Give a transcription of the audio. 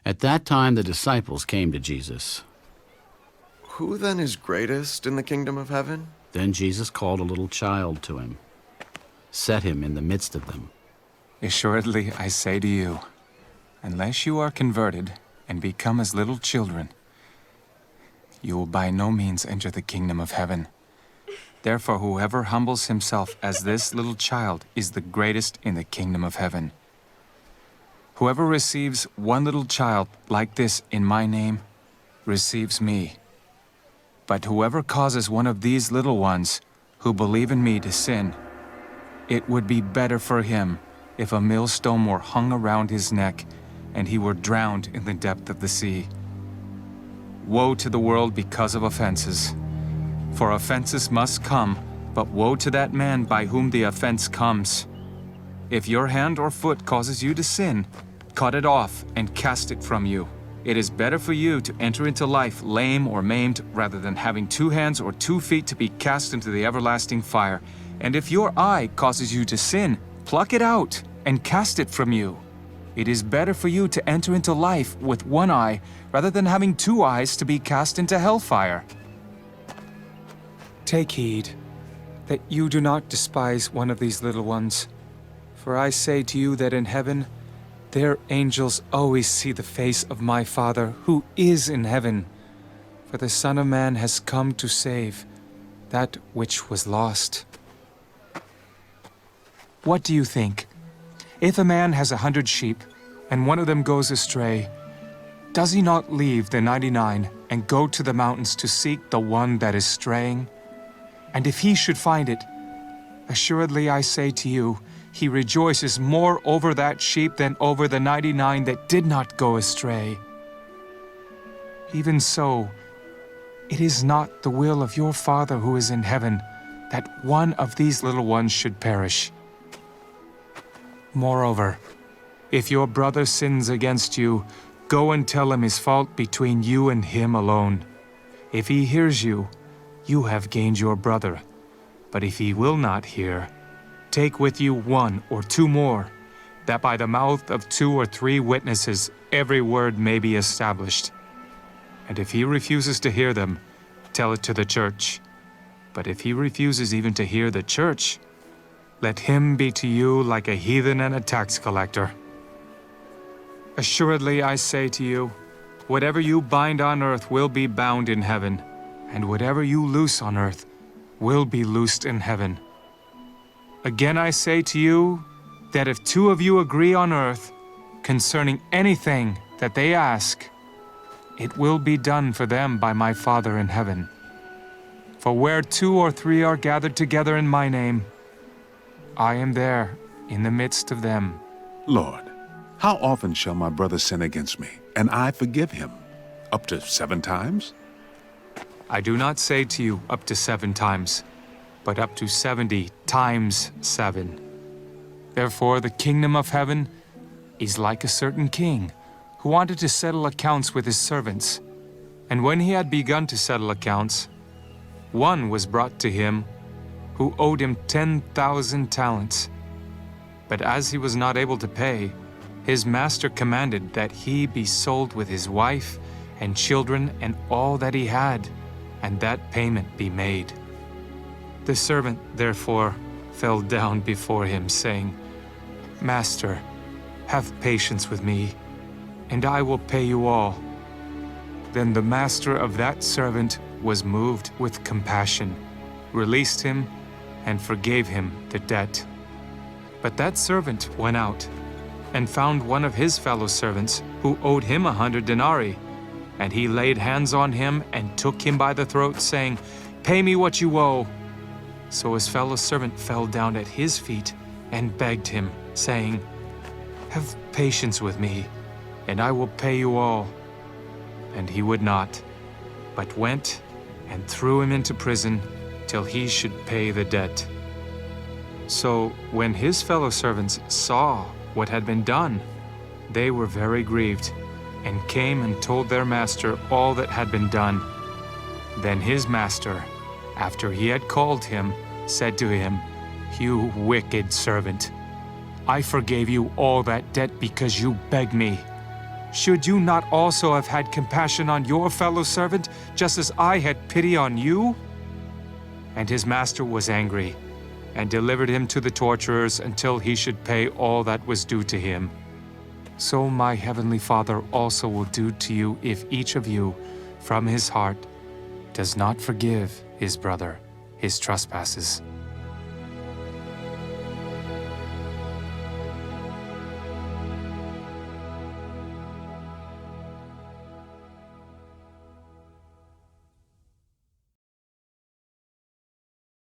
At that time the disciples came to Jesus. Who then is greatest in the kingdom of heaven? Then Jesus called a little child to him, set him in the midst of them. Assuredly, I say to you, unless you are converted and become as little children, you will by no means enter the kingdom of heaven. Therefore, whoever humbles himself as this little child is the greatest in the kingdom of heaven. Whoever receives one little child like this in my name receives me. But whoever causes one of these little ones who believe in me to sin, it would be better for him if a millstone were hung around his neck and he were drowned in the depth of the sea. Woe to the world because of offenses. For offenses must come, but woe to that man by whom the offense comes. If your hand or foot causes you to sin, cut it off and cast it from you. It is better for you to enter into life lame or maimed rather than having 2 hands or 2 feet to be cast into the everlasting fire. And if your eye causes you to sin, pluck it out and cast it from you. It is better for you to enter into life with 1 eye rather than having 2 eyes to be cast into hellfire. Take heed that you do not despise one of these little ones. For I say to you that in heaven, their angels always see the face of my Father who is in heaven. For the Son of Man has come to save that which was lost. What do you think? If a man has 100 sheep, and one of them goes astray, does he not leave the 99 and go to the mountains to seek the one that is straying? And if he should find it, assuredly I say to you, he rejoices more over that sheep than over the 99 that did not go astray. Even so, it is not the will of your Father who is in heaven that one of these little ones should perish. Moreover, if your brother sins against you, go and tell him his fault between you and him alone. If he hears you, you have gained your brother. But if he will not hear, take with you 1 or 2 more, that by the mouth of 2 or 3 witnesses every word may be established. And if he refuses to hear them, tell it to the church. But if he refuses even to hear the church, let him be to you like a heathen and a tax collector. Assuredly I say to you, whatever you bind on earth will be bound in heaven, and whatever you loose on earth will be loosed in heaven. Again I say to you, that if 2 of you agree on earth concerning anything that they ask, it will be done for them by my Father in heaven. For where 2 or 3 are gathered together in my name, I am there in the midst of them. Lord, how often shall my brother sin against me, and I forgive him? Up to 7 times? I do not say to you up to 7 times, but up to 70 times 7. Therefore the kingdom of heaven is like a certain king who wanted to settle accounts with his servants. And when he had begun to settle accounts, one was brought to him who owed him 10,000 talents. But as he was not able to pay, his master commanded that he be sold with his wife and children and all that he had, and that payment be made. The servant, therefore, fell down before him, saying, Master, have patience with me, and I will pay you all. Then the master of that servant was moved with compassion, released him, and forgave him the debt. But that servant went out and found one of his fellow servants who owed him 100 denarii. And he laid hands on him and took him by the throat, saying, Pay me what you owe. So his fellow servant fell down at his feet and begged him, saying, Have patience with me, and I will pay you all. And he would not, but went and threw him into prison till he should pay the debt. So when his fellow servants saw what had been done, they were very grieved, and came and told their master all that had been done. Then his master, after he had called him, said to him, You wicked servant, I forgave you all that debt because you begged me. should you not also have had compassion on your fellow servant, just as I had pity on you?" And his master was angry, and delivered him to the torturers until he should pay all that was due to him. So my heavenly Father also will do to you if each of you, from his heart, does not forgive his brother his trespasses.